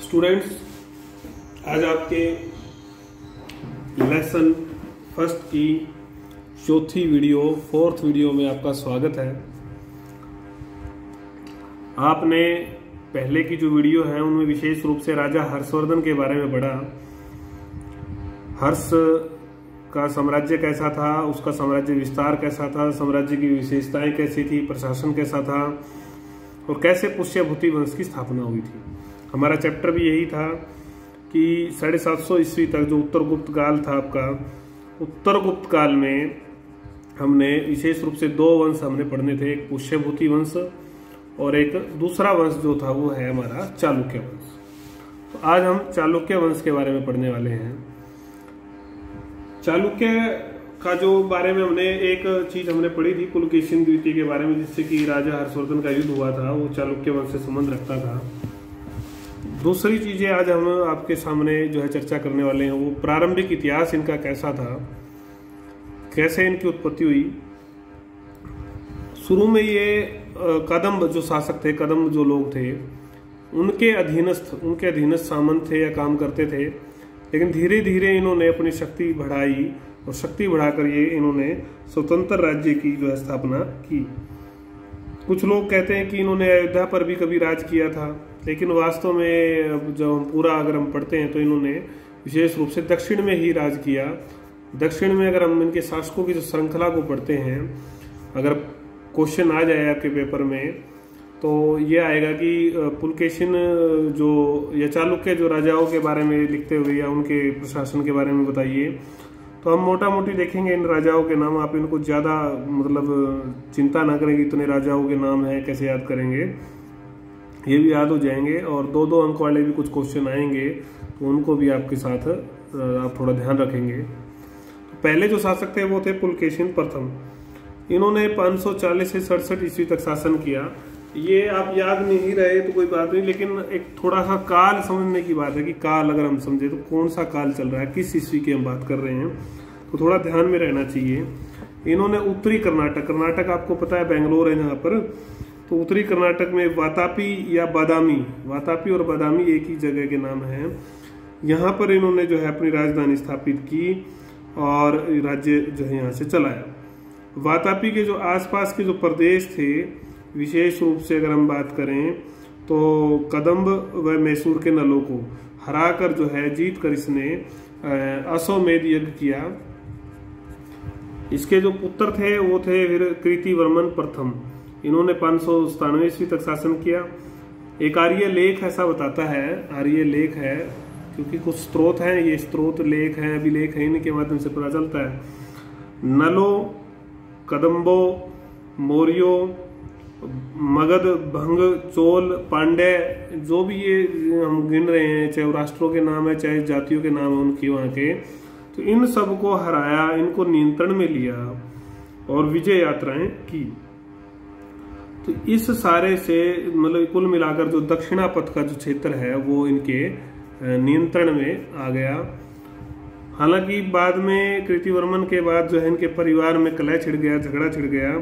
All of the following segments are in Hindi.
स्टूडेंट्स, आज आपके लेसन फर्स्ट की फोर्थ वीडियो में आपका स्वागत है। आपने पहले की जो वीडियो है उनमें विशेष रूप से राजा हर्षवर्धन के बारे में पढ़ा। हर्ष का साम्राज्य कैसा था, उसका साम्राज्य विस्तार कैसा था, साम्राज्य की विशेषताएं कैसी थी, प्रशासन कैसा था और कैसे पुष्यभूति वंश की स्थापना हुई थी। हमारा चैप्टर भी यही था कि 750 ईस्वी तक जो उत्तर गुप्त काल था आपका, उत्तर गुप्त काल में हमने विशेष रूप से दो वंश हमने पढ़ने थे, एक पुष्यभूति वंश और एक दूसरा वंश जो था वो है हमारा चालुक्य वंश। तो आज हम चालुक्य वंश के बारे में पढ़ने वाले हैं। चालुक्य का जो बारे में हमने एक चीज हमने पढ़ी थी पुलकेशिन द्वितीय के बारे में, जिससे कि राजा हर्षवर्धन का युद्ध हुआ था, वो चालुक्य वंश से संबंध रखता था। दूसरी चीजें आज हम आपके सामने जो है चर्चा करने वाले हैं, वो प्रारंभिक इतिहास इनका कैसा था, कैसे इनकी उत्पत्ति हुई। शुरू में ये कदम्ब जो शासक थे, कदम्ब जो लोग थे, उनके अधीनस्थ सामंत थे या काम करते थे, लेकिन धीरे धीरे इन्होंने अपनी शक्ति बढ़ाई और शक्ति बढ़ाकर ये इन्होंने स्वतंत्र राज्य की जो है स्थापना की। कुछ लोग कहते हैं कि इन्होंने अयोध्या पर भी कभी राज किया था, लेकिन वास्तव में जब हम पूरा अगर हम पढ़ते हैं तो इन्होंने विशेष रूप से दक्षिण में ही राज किया। दक्षिण में अगर हम इनके शासकों की जो श्रृंखला को पढ़ते हैं, अगर क्वेश्चन आ जाए आपके पेपर में तो ये आएगा कि पुलकेशिन जो या चालुक्य जो राजाओं के बारे में लिखते हुए या उनके प्रशासन के बारे में बताइए, तो हम मोटा मोटी देखेंगे इन राजाओं के नाम। आप इनको ज़्यादा मतलब चिंता ना करेंगे, इतने राजाओं के नाम हैं कैसे याद करेंगे, ये भी याद हो जाएंगे। और दो दो अंक वाले भी कुछ क्वेश्चन आएंगे तो उनको भी आपके साथ आप थोड़ा ध्यान रखेंगे। तो पहले जो शासक थे वो थे पुलकेशिन प्रथम। इन्होंने 540 से 67 ईस्वी तक शासन किया। ये आप याद नहीं रहे तो कोई बात नहीं, लेकिन एक थोड़ा सा काल समझने की बात है कि काल अगर हम समझे तो कौन सा काल चल रहा है, किस ईस्वी की हम बात कर रहे हैं, तो थोड़ा ध्यान में रहना चाहिए। इन्होंने उत्तरी कर्नाटक आपको पता है बेंगलोर है जहाँ पर, तो उत्तरी कर्नाटक में वातापी या बादामी, वातापी और बादामी एक ही जगह के नाम हैं, यहाँ पर इन्होंने जो है अपनी राजधानी स्थापित की और राज्य जो है यहाँ से चलाया। वातापी के जो आसपास के जो प्रदेश थे, विशेष रूप से अगर हम बात करें तो कदम्ब व मैसूर के नलों को हराकर जो है जीत कर इसने अश्वमेध यज्ञ किया। इसके जो पुत्र थे वो थे फिर कृतिवर्मन प्रथम। इन्होंने 597 ईस्वी तक शासन किया। एक आर्य लेख ऐसा बताता है, आर्य लेख है क्योंकि कुछ स्रोत हैं, ये स्रोत लेख हैं, अभिलेख हैं, इनके माध्यम से पता चलता है। नलो, कदम्बो, मौर्यो, मगध, भंग, चोल, पांड्य, जो भी ये हम गिन रहे हैं, चाहे वो राष्ट्रों के नाम है चाहे जातियों के नाम है उनके वहां के, तो इन सबको हराया, इनको नियंत्रण में लिया और विजय यात्राएं की। तो इस सारे से मतलब कुल मिलाकर जो दक्षिणापथ का जो क्षेत्र है वो इनके नियंत्रण में आ गया। हालांकि बाद में कृतिवर्मन के बाद जो है इनके परिवार में कलह छिड़ गया, झगड़ा छिड़ गया,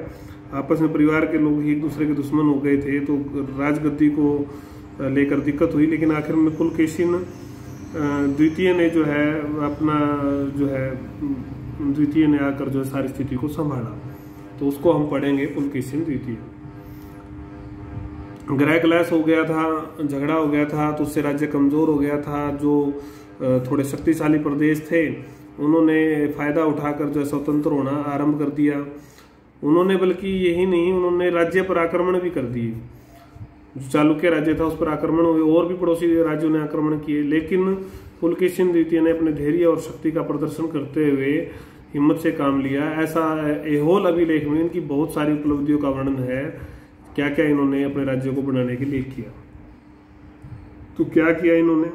आपस में परिवार के लोग ही एक दूसरे के दुश्मन हो गए थे, तो राजगद्दी को लेकर दिक्कत हुई। लेकिन आखिर में पुलकेशिन द्वितीय ने जो है अपना जो है द्वितीय ने आकर जो है सारी स्थिति को संभाला, तो उसको हम पढ़ेंगे पुलकेशिन द्वितीय। गृह क्लेश हो गया था, झगड़ा हो गया था, तो उससे राज्य कमजोर हो गया था। जो थोड़े शक्तिशाली प्रदेश थे उन्होंने फायदा उठाकर जो है स्वतंत्र होना आरंभ कर दिया। उन्होंने बल्कि यही नहीं, उन्होंने राज्य पर आक्रमण भी कर दिए। जो चालुक्य राज्य था उस पर आक्रमण हुए, और भी पड़ोसी राज्यों ने आक्रमण किए, लेकिन पुलकेशिन द्वितीय ने अपने धैर्य और शक्ति का प्रदर्शन करते हुए हिम्मत से काम लिया। ऐसा ऐहोल अभिलेख में इनकी बहुत सारी उपलब्धियों का वर्णन है, क्या क्या इन्होंने अपने राज्य को बनाने के लिए किया। तो क्या किया इन्होंने?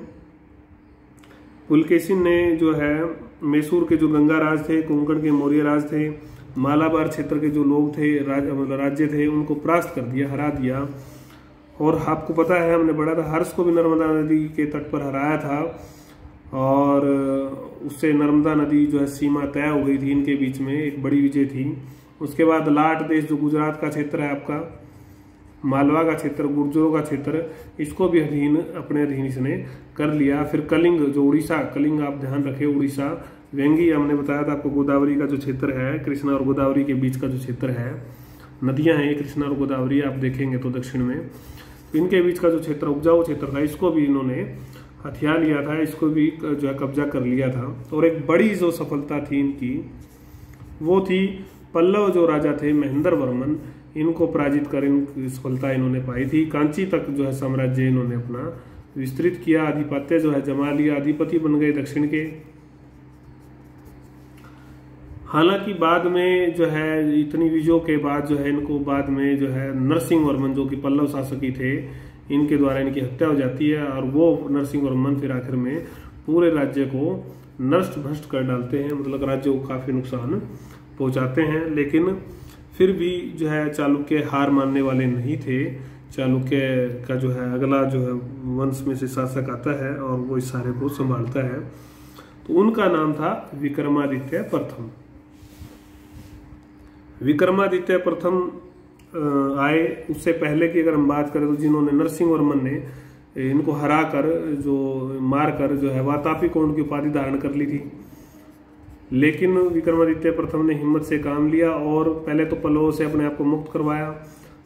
पुलकेशिन ने जो है मैसूर के जो गंगा राज थे, कोंकण के मौर्य राज थे, मालाबार क्षेत्र के जो लोग थे, राज्य थे, उनको परास्त कर दिया, हरा दिया। और आपको पता है हमने पढ़ा था, हर्ष को भी नर्मदा नदी के तट पर हराया था और उससे नर्मदा नदी जो है सीमा तय हो गई थी इनके बीच में, एक बड़ी विजय थी। उसके बाद लाट देश जो गुजरात का क्षेत्र है आपका, मालवा का क्षेत्र, गुर्जरों का क्षेत्र, इसको भी अपने अधीन इसने कर लिया। फिर कलिंग, जो उड़ीसा, कलिंग आप ध्यान रखें, उड़ीसा, वेंगी हमने बताया था आपको, गोदावरी का जो क्षेत्र है, कृष्णा और गोदावरी के बीच का जो क्षेत्र है, नदियां हैं कृष्णा और गोदावरी, आप देखेंगे तो दक्षिण में, इनके बीच का जो क्षेत्र उपजाऊ क्षेत्र था, इसको भी इन्होंने हथिया लिया था, इसको भी जो है कब्जा कर लिया था। और एक बड़ी जो सफलता थी इनकी, वो थी पल्लव जो राजा थे महेंद्र वर्मन, इनको पराजित कर इनकी सफलता इन्होंने पाई थी। कांची तक जो है साम्राज्य इन्होंने अपना विस्तृत किया, आधिपत्य जो है जमा लिया, अधिपति बन गए दक्षिण के। हालांकि बाद में जो है इतनी विजयों के बाद जो है इनको बाद में जो है नरसिंह वर्मन, जो कि पल्लव शासक ही थे, इनके द्वारा इनकी हत्या हो जाती है। और वो नरसिंह वर्मन फिर आखिर में पूरे राज्य को नष्ट भ्रष्ट कर डालते हैं, मतलब राज्य को काफी नुकसान पहुंचाते हैं। लेकिन फिर भी जो है चालुक्य हार मानने वाले नहीं थे। चालुक्य का जो है अगला जो है वंश में से शासक आता है और वो इस सारे को संभालता है। तो उनका नाम था विक्रमादित्य प्रथम। विक्रमादित्य प्रथम आए, उससे पहले की अगर हम बात करें तो जिन्होंने नरसिंह वर्मन ने इनको हरा कर, जो मार कर जो है वातापी कोण की उपाधि धारण कर ली थी। लेकिन विक्रमादित्य प्रथम ने हिम्मत से काम लिया और पहले तो पल्लवों से अपने आप को मुक्त करवाया।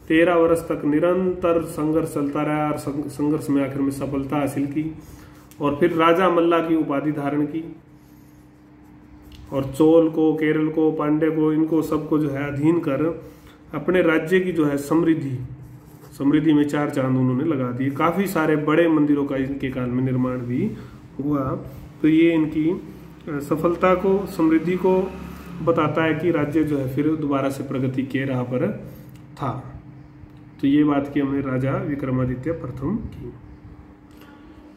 13 वर्ष तक निरंतर संघर्ष चलता रहा और संघर्ष में आखिर में सफलता हासिल की और फिर राजा मल्ला की उपाधि धारण की। और चोल को, केरल को, पांड्य को, इनको सबको जो है अधीन कर अपने राज्य की जो है समृद्धि में 4 चांद उन्होंने लगा दिए। काफी सारे बड़े मंदिरों का इनके काल में निर्माण भी हुआ। तो ये इनकी सफलता को, समृद्धि को बताता है कि राज्य जो है फिर दोबारा से प्रगति के राह पर था। तो ये बात की हमने राजा विक्रमादित्य प्रथम की।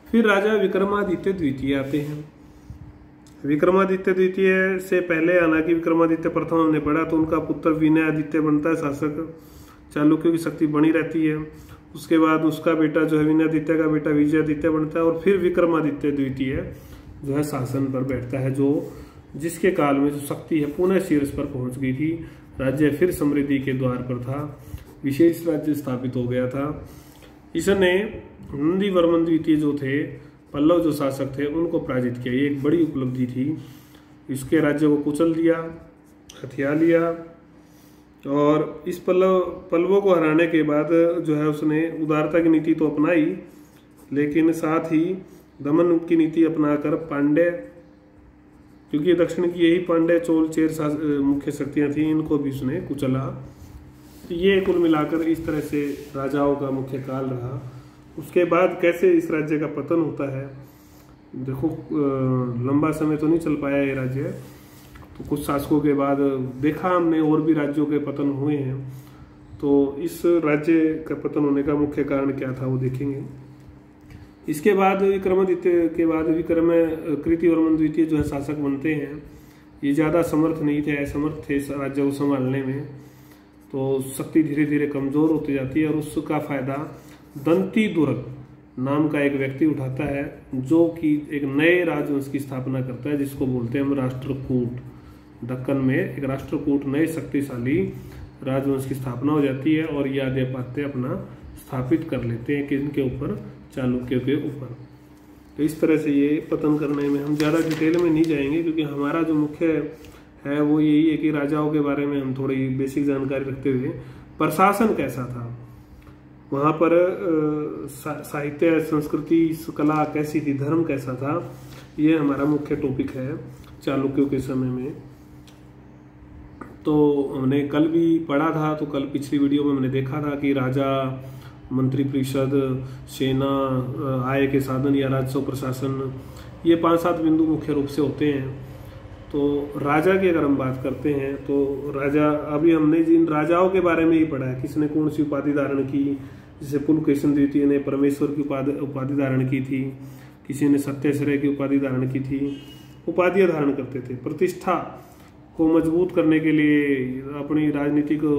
फिर राजा विक्रमादित्य द्वितीय आते हैं। विक्रमादित्य द्वितीय से पहले हालांकि विक्रमादित्य प्रथम हमने पढ़ा, तो उनका पुत्र विनयादित्य बनता है शासक। चालुक्यों की शक्ति बनी रहती है। उसके बाद उसका बेटा जो है विनयादित्य का बेटा विजयादित्य बनता है और फिर विक्रमादित्य द्वितीय जो है शासन पर बैठता है, जो जिसके काल में जो शक्ति है पुनः शीर्ष पर पहुंच गई थी। राज्य फिर समृद्धि के द्वार पर था, विशेष राज्य स्थापित हो गया था। इसने नंदी वर्मन द्वितीय जो थे, पल्लव जो शासक थे, उनको पराजित किया। ये एक बड़ी उपलब्धि थी। इसके राज्य को कुचल दिया, हथिया लिया और इस पल्लवों को हराने के बाद जो है उसने उदारता की नीति तो अपनाई, लेकिन साथ ही दमन की नीति अपनाकर पांड्य, क्योंकि दक्षिण की यही पांड्य, चोल, चेर मुख्य शक्तियां थी, इनको भी उसने कुचला। तो ये कुल मिलाकर इस तरह से राजाओं का मुख्य काल रहा। उसके बाद कैसे इस राज्य का पतन होता है, देखो लंबा समय तो नहीं चल पाया ये राज्य, तो कुछ शासकों के बाद देखा हमने और भी राज्यों के पतन हुए हैं। तो इस राज्य का पतन होने का मुख्य कारण क्या था वो देखेंगे। इसके बाद विक्रमादित्य के बाद कृतिवर्मन द्वितीय जो है शासक बनते हैं। ये ज़्यादा समर्थ नहीं थे, असमर्थ थे राज्य को संभालने में, तो शक्ति धीरे धीरे कमजोर होती जाती है और उसका फायदा दंती दुर्ग नाम का एक व्यक्ति उठाता है, जो कि एक नए राजवंश की स्थापना करता है, जिसको बोलते हैं हम राष्ट्रकूट। दक्कन में एक राष्ट्रकूट, नए शक्तिशाली राजवंश की स्थापना हो जाती है और ये आधिपत्य अपना स्थापित कर लेते हैं किनके ऊपर, चालुक्यों के ऊपर। तो इस तरह से ये पतन करने में हम ज़्यादा डिटेल में नहीं जाएंगे, क्योंकि हमारा जो मुख्य है वो यही है कि राजाओं के बारे में हम थोड़ी बेसिक जानकारी रखते हुए, प्रशासन कैसा था वहाँ पर, साहित्य, संस्कृति, कला कैसी थी, धर्म कैसा था, ये हमारा मुख्य टॉपिक है चालुक्यों के समय में। तो हमने कल भी पढ़ा था, तो कल पिछली वीडियो में हमने देखा था कि राजा, मंत्री परिषद, सेना, आय के साधन या राजस्व प्रशासन, ये 5-7 बिंदु मुख्य रूप से होते हैं। तो राजा की अगर हम बात करते हैं तो राजा, अभी हमने जिन राजाओं के बारे में ही पढ़ा है, किसने कौन सी उपाधि धारण की। जैसे पुलकेशिन द्वितीय ने परमेश्वर की उपाधि धारण की थी, किसी ने सत्यश्रेय की उपाधि धारण की थी। उपाधियां धारण करते थे। प्रतिष्ठा को मजबूत करने के लिए, अपनी राजनीति को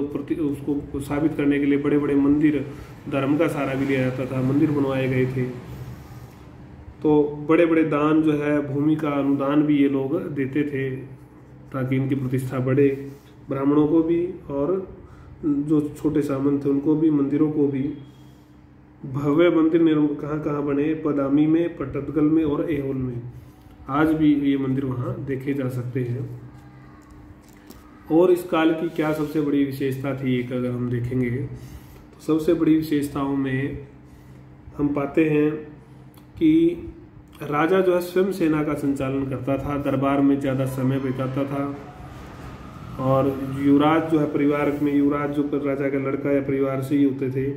उसको साबित करने के लिए बड़े बड़े मंदिर, धर्म का सहारा भी लिया जाता था, मंदिर बनवाए गए थे। तो बड़े बड़े दान जो है, भूमि का अनुदान भी ये लोग देते थे ताकि इनकी प्रतिष्ठा बढ़े, ब्राह्मणों को भी और जो छोटे सामंत थे उनको भी, मंदिरों को भी। भव्य मंदिर कहाँ कहाँ बने? पदामी में, पटदकल में और ऐहोल में। आज भी ये मंदिर वहाँ देखे जा सकते हैं। और इस काल की क्या सबसे बड़ी विशेषता थी, एक अगर हम देखेंगे तो सबसे बड़ी विशेषताओं में हम पाते हैं कि राजा जो है स्वयं सेना का संचालन करता था, दरबार में ज़्यादा समय बिताता था, और युवराज जो है परिवार में, युवराज जो राजा का लड़का या परिवार से ही होते थे,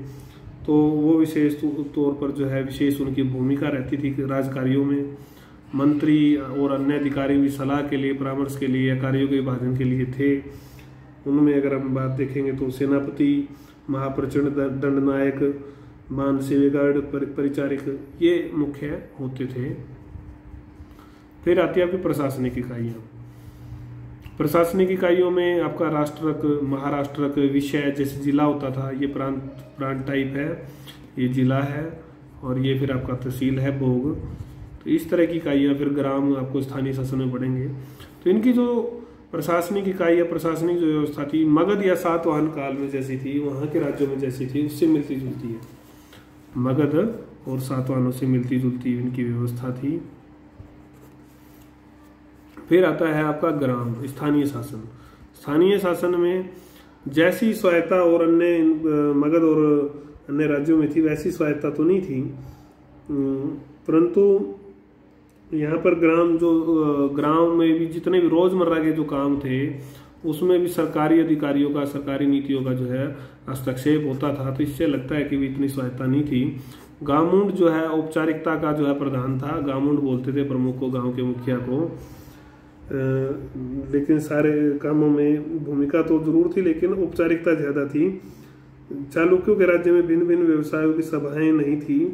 तो वो विशेष तौर पर जो है विशेष उनकी भूमिका रहती थी राजकार्यों में। मंत्री और अन्य अधिकारी भी सलाह के लिए, परामर्श के लिए या कार्यों के विभाजन के लिए थे। उनमें अगर हम बात देखेंगे तो सेनापति, महाप्रचंड, दंडनायक, मान सेवेगार्ड, परिचारिक, ये मुख्य होते थे। फिर आती है आपकी प्रशासनिक इकाइयाँ। प्रशासनिक इकाइयों में आपका राष्ट्रक, महाराष्ट्रक, विषय जैसे जिला होता था, ये प्रांत टाइप है, ये जिला है, और ये फिर आपका तहसील है, भोग। तो इस तरह की इकाइयाँ। फिर ग्राम आपको स्थानीय शासन में पढ़ेंगे। तो इनकी जो प्रशासनिक इकाई या प्रशासनिक जो व्यवस्था थी, मगध या सातवाहन काल में जैसी थी, वहाँ के राज्यों में जैसी थी, उससे मिलती जुलती है। मगध और सातवाहनों से मिलती जुलती इनकी व्यवस्था थी। फिर आता है आपका ग्राम, स्थानीय शासन। स्थानीय शासन में जैसी स्वायत्ता और अन्य मगध और अन्य राज्यों में थी, वैसी स्वायत्ता तो नहीं थी, परंतु यहाँ पर ग्राम में भी जितने भी रोजमर्रा के जो काम थे, उसमें भी सरकारी अधिकारियों का, सरकारी नीतियों का जो है हस्तक्षेप होता था। तो इससे लगता है कि भी इतनी स्वायत्ता नहीं थी। गामुंड जो है औपचारिकता का जो है प्रधान था। गामुंड बोलते थे प्रमुख को, गांव के मुखिया को। लेकिन सारे कामों में भूमिका तो जरूर थी, लेकिन औपचारिकता ज्यादा थी। चालुक्यों के राज्य में भिन्न भिन्न व्यवसायों की सभाएं नहीं थी।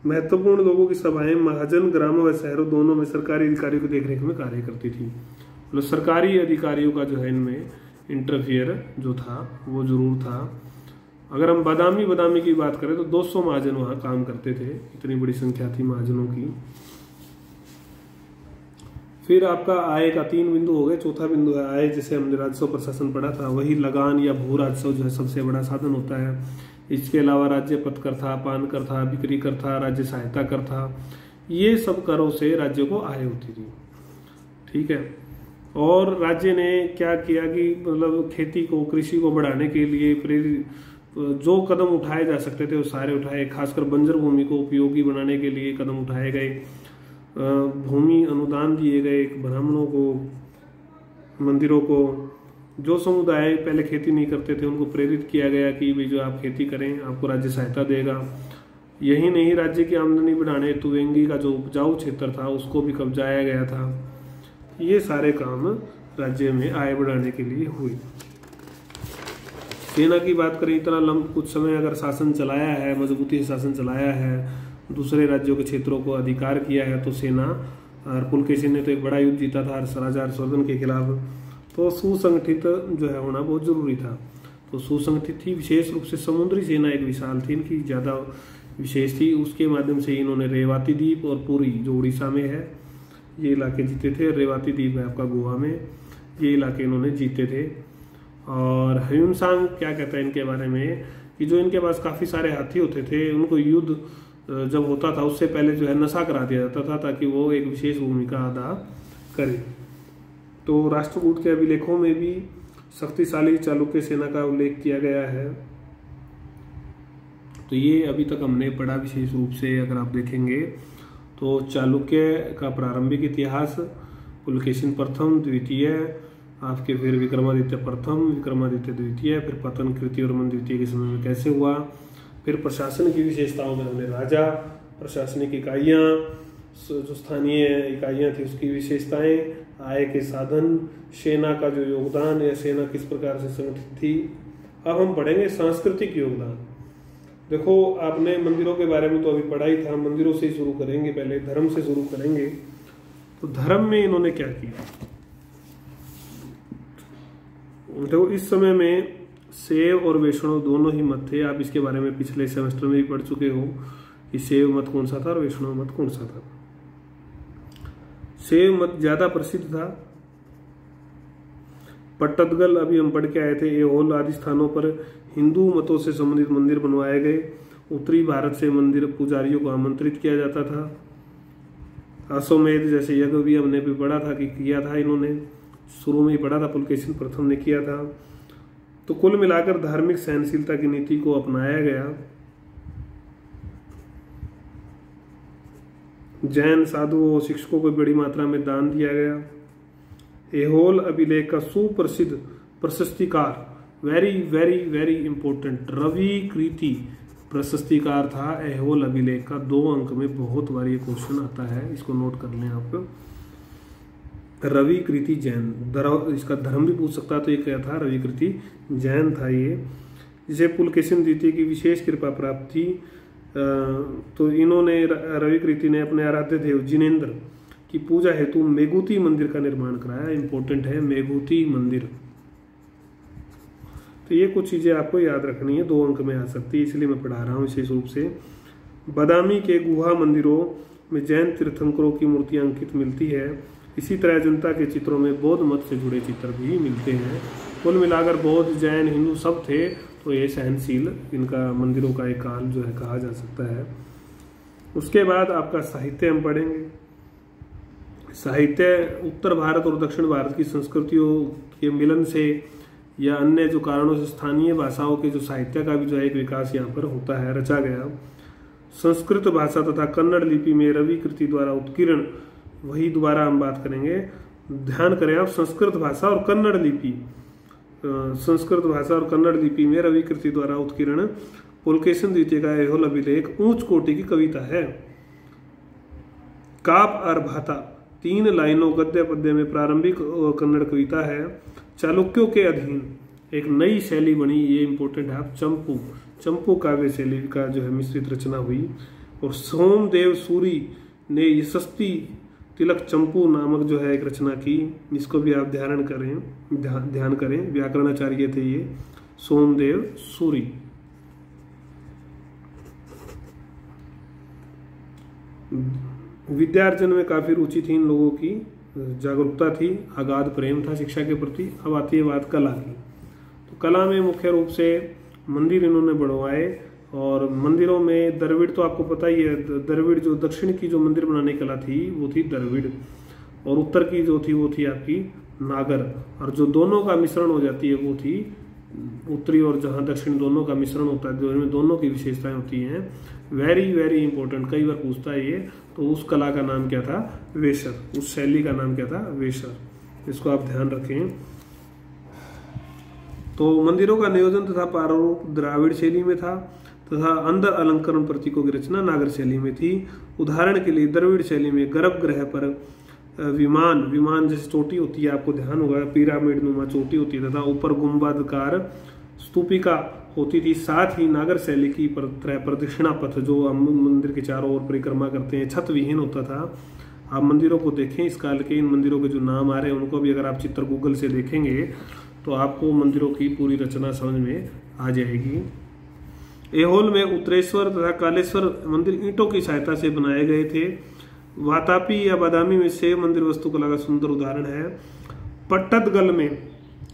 महत्वपूर्ण लोगों की सभाएं महाजन, ग्रामों व शहरों दोनों में सरकारी अधिकारियों की देखरेख में कार्य करती थी। मतलब सरकारी अधिकारियों का जो है इनमें इंटरफियर जो था वो जरूर था। अगर हम बदामी की बात करें तो 200 महाजन वहाँ काम करते थे, इतनी बड़ी संख्या थी महाजनों की। फिर आपका आय का 3 बिंदु हो गए। चौथा बिंदु है आय, जिसे हमने राजस्व प्रशासन पढ़ा था, वही लगान या भू राजस्व जो है सबसे बड़ा साधन होता है। इसके अलावा राज्य पथ कर था, पान कर था, बिक्री कर था, राज्य सहायता कर था। ये सब करों से राज्य को आय होती थी। ठीक है। और राज्य ने क्या किया कि मतलब खेती को, कृषि को बढ़ाने के लिए प्रेरित जो कदम उठाए जा सकते थे वो सारे उठाए। खासकर बंजर भूमि को उपयोगी बनाने के लिए कदम उठाए गए। भूमि अनुदान दिए गए ब्राह्मणों को, मंदिरों को। जो समुदाय पहले खेती नहीं करते थे उनको प्रेरित किया गया कि भाई जो आप खेती करें आपको राज्य सहायता देगा। यही नहीं, राज्य की आमदनी बढ़ाने हेतु वेंगी का जो उपजाऊ क्षेत्र था उसको भी कब्जाया गया था। ये सारे काम राज्य में आय बढ़ाने के लिए हुए। सेना की बात करें, इतना कुछ समय अगर शासन चलाया है, मजबूती से शासन चलाया है, दूसरे राज्यों के क्षेत्रों को अधिकार किया है, तो सेना, और पुलकेशिन ने तो एक बड़ा युद्ध जीता था राजा हर्षवर्धन के खिलाफ। तो सुसंगठित जो है होना बहुत जरूरी था। तो सुसंगठित थी। विशेष रूप से समुद्री सेना एक विशाल थी, इनकी ज्यादा विशेष थी। उसके माध्यम से इन्होंने रेवाती द्वीप और पुरी जो उड़ीसा में है ये इलाके जीते थे। रेवाती द्वीप है आपका गोवा में, ये इलाके इन्होंने जीते थे। और ह्यूनसांग क्या कहता है इनके बारे में कि जो इनके पास काफी सारे हाथी होते थे, उनको युद्ध जब होता था उससे पहले जो है नशा करा दिया जाता था ताकि वो एक विशेष भूमिका अदा करें। तो राष्ट्रकूट के अभिलेखों में भी शक्तिशाली चालुक्य सेना का उल्लेख किया गया है। तो ये अभी तक हमने पढ़ा। विशेष रूप से अगर आप देखेंगे तो चालुक्य का प्रारंभिक इतिहास, पुलकेशिन प्रथम, द्वितीय, आपके फिर विक्रमादित्य प्रथम, विक्रमादित्य द्वितीय, फिर पतन कृति और मन द्वितीय के समय में कैसे हुआ। फिर प्रशासन की विशेषताओं में हमने राजा, प्रशासनिक इकाइयाँ, जो स्थानीय इकाइयाँ थी उसकी विशेषताएं, आय के साधन, सेना का जो योगदान या सेना किस प्रकार से संगठित थी। अब हम पढ़ेंगे सांस्कृतिक योगदान। देखो आपने मंदिरों के बारे में तो अभी पढ़ा ही था, मंदिरों से ही शुरू करेंगे, पहले धर्म से शुरू करेंगे। तो धर्म में इन्होंने क्या किया, तो इस समय में शैव और वैष्णव दोनों ही मत थे। आप इसके बारे में पिछले सेमेस्टर में भी पढ़ चुके हो कि शैव मत कौन सा था और वैष्णव मत कौन सा था। शैव मत ज्यादा प्रसिद्ध था। पट्टदकल अभी हम पढ़ के आए थे। ऐहोल आदि स्थानों पर हिंदू मतों से संबंधित मंदिर बनवाए गए। उत्तरी भारत से मंदिर पुजारियों को आमंत्रित किया जाता था। अश्वमेध जैसे यज्ञ भी हमने भी पढ़ा था कि किया था इन्होंने, शुरू में ही पढ़ा था, पुलकेशिन प्रथम ने किया था। तो कुल मिलाकर धार्मिक सहनशीलता की नीति को अपनाया गया। जैन साधुओं और शिक्षकों को बड़ी मात्रा में दान दिया गया। ऐहोल अभिलेख का सुप्रसिद्ध प्रशस्तिकार, very very very important, Ravikirti प्रशस्तिकार था ऐहोल अभिलेख का। 2 अंक में बहुत बार ये क्वेश्चन आता है, इसको नोट कर लें आप। रवि कृति जैन, इसका धर्म भी पूछ सकता, तो ये क्या था? रवि कृति जैन था ये, जिसे पुलकेशिन द्वितीय की विशेष कृपा प्राप्त थी। तो इन्होंने, रवि कृति ने अपने आराध्य देव जिनेंद्र की पूजा हेतु मेघूती मंदिर का निर्माण कराया। इंपॉर्टेंट है मेघूती मंदिर। तो ये कुछ चीजें आपको याद रखनी है, 2 अंक में आ सकती है, इसलिए मैं पढ़ा रहा हूँ विशेष रूप से। बादामी के गुहा मंदिरों में जैन तीर्थंकरों की मूर्तियां अंकित मिलती है। इसी तरह अजंता के चित्रों में बौद्ध मत से जुड़े चित्र भी मिलते हैं। कुल मिलाकर बौद्ध, जैन, हिंदू सब थे, तो ये सहनशील इनका मंदिरों का एक काल जो है कहा जा सकता है। उसके बाद आपका साहित्य हम पढ़ेंगे। साहित्य उत्तर भारत और दक्षिण भारत की संस्कृतियों के मिलन से या अन्य जो कारणों से स्थानीय भाषाओं के जो साहित्य का भी जो एक विकास यहाँ पर होता है, रचा गया। संस्कृत भाषा तथा कन्नड़ लिपि में रवि कृति द्वारा उत्कीर्ण, वही दोबारा हम बात करेंगे, ध्यान करें आप, संस्कृत भाषा और कन्नड़ लिपि, संस्कृत भाषा और कन्नड़ लिपि में रवि कृति द्वारा उत्कीर्ण पुलकेशिन द्वितीय का ऐहोल अभिलेख उच्च कोटि की कविता है। काप अर्भाता 3 लाइनों गद्य पद्य में प्रारंभिक कन्नड़ कविता है। चालुक्यों के अधीन एक नई शैली बनी, ये इंपॉर्टेंट है, चंपू काव्य शैली का जो है मिश्रित रचना हुई। और सोमदेव सूरी ने यशस्वी तिलक चंपू नामक जो है एक रचना की, इसको भी आप ध्यान करें, व्याकरणाचार्य थे ये सोमदेव सूरी। विद्यार्जन में काफी रुचि थी इन लोगों की, जागरूकता थी, अगाध प्रेम था शिक्षा के प्रति। अब आती है बात कला की। तो कला में मुख्य रूप से मंदिर इन्होंने बढ़वाए, और मंदिरों में द्रविड़ तो आपको पता ही है, द्रविड़ जो दक्षिण की जो मंदिर बनाने की कला थी वो थी द्रविड़, और उत्तर की जो थी वो थी आपकी नागर, और जो दोनों का मिश्रण हो जाती है वो थी उत्तरी और जहाँ दक्षिण दोनों का मिश्रण होता है, जो दोनों की विशेषताएं होती हैं। वेरी वेरी इंपॉर्टेंट, कई बार पूछता है ये। तो उस कला का नाम क्या था? वेशर। उस शैली का नाम क्या था? वेशर। इसको आप ध्यान रखें। तो मंदिरों का नियोजन तथा प्रारूप द्राविड़ शैली में था, तथा अंदर अलंकरण प्रतीकों की रचना नागर शैली में थी। उदाहरण के लिए द्रविड़ शैली में गर्भगृह पर विमान जैसे चोटी होती है, आपको ध्यान होगा, पिरामिड नुमा चोटी होती है, तथा ऊपर गुंबदकार स्तूपिका होती थी। साथ ही नागर शैली की प्रदक्षिणा पथ, जो हम मंदिर के चारों ओर परिक्रमा करते हैं, छत विहीन होता था। आप मंदिरों को देखें इस काल के, इन मंदिरों के जो नाम आ रहे हैं उनको भी अगर आप चित्र गूगल से देखेंगे तो आपको मंदिरों की पूरी रचना समझ में आ जाएगी। ऐहोल में उत्तरेश्वर तथा कालेश्वर मंदिर ईंटों की सहायता से बनाए गए थे। वातापी या बादामी में शिव मंदिर वास्तुकला का सुंदर उदाहरण है। पट्टदकल में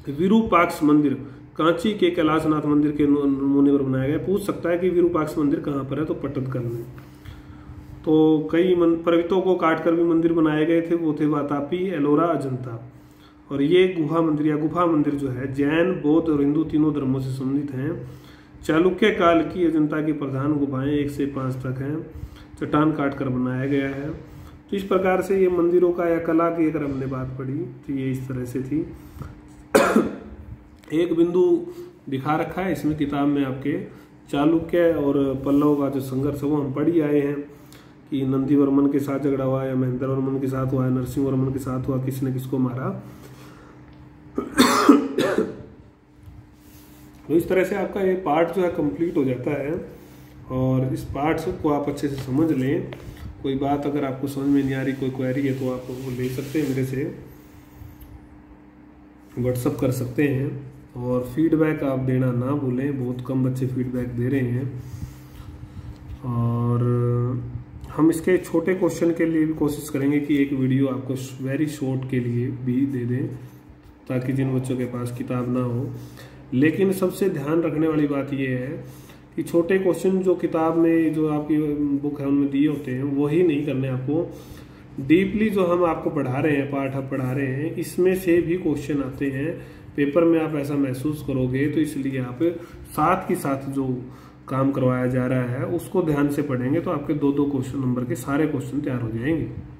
विरूपाक्ष मंदिर कांची के कैलाशनाथ मंदिर के नमूने पर बनाया गया। पूछ सकता है कि विरूपाक्ष मंदिर कहाँ पर है, तो पट्टदकल में। तो कई पर्वतों को काटकर भी मंदिर बनाए गए थे, वो थे वातापी, एलोरा, अजंता। और ये गुहा मंदिर या गुफा मंदिर जो है जैन, बौद्ध और हिंदू तीनों धर्मों से संबंधित हैं। चालुक्य काल की अजंता की प्रधान गुफाएं 1 से 5 तक हैं, चट्टान काट कर बनाया गया है। तो इस प्रकार से ये मंदिरों का या कला की अगर हमने बात पढ़ी तो ये इस तरह से थी। एक बिंदु दिखा रखा है इसमें किताब में आपके, चालुक्य और पल्लव का जो संघर्ष है वो हम पढ़ ही आए हैं कि नंदीवर्मन के साथ झगड़ा हुआ या महेंद्र वर्मन के साथ हुआ, नरसिंह वर्मन के साथ हुआ, किसने किसको मारा। तो इस तरह से आपका ये पार्ट जो है कंप्लीट हो जाता है, और इस पार्ट को आप अच्छे से समझ लें। कोई बात अगर आपको समझ में नहीं आ रही, कोई क्वेरी है, तो आप वो ले सकते हैं, मेरे से व्हाट्सअप कर सकते हैं। और फीडबैक आप देना ना भूलें, बहुत कम बच्चे फीडबैक दे रहे हैं। और हम इसके छोटे क्वेश्चन के लिए भी कोशिश करेंगे कि एक वीडियो आपको वेरी शॉर्ट के लिए भी दे दें, ताकि जिन बच्चों के पास किताब ना हो। लेकिन सबसे ध्यान रखने वाली बात यह है कि छोटे क्वेश्चन जो किताब में जो आपकी बुक है उनमें दिए होते हैं वही नहीं करने आपको। डीपली जो हम आपको पढ़ा रहे हैं, पाठ आप पढ़ा रहे हैं, इसमें से भी क्वेश्चन आते हैं पेपर में, आप ऐसा महसूस करोगे। तो इसलिए आप साथ के साथ जो काम करवाया जा रहा है उसको ध्यान से पढ़ेंगे तो आपके 2-2 क्वेश्चन नंबर के सारे क्वेश्चन तैयार हो जाएंगे।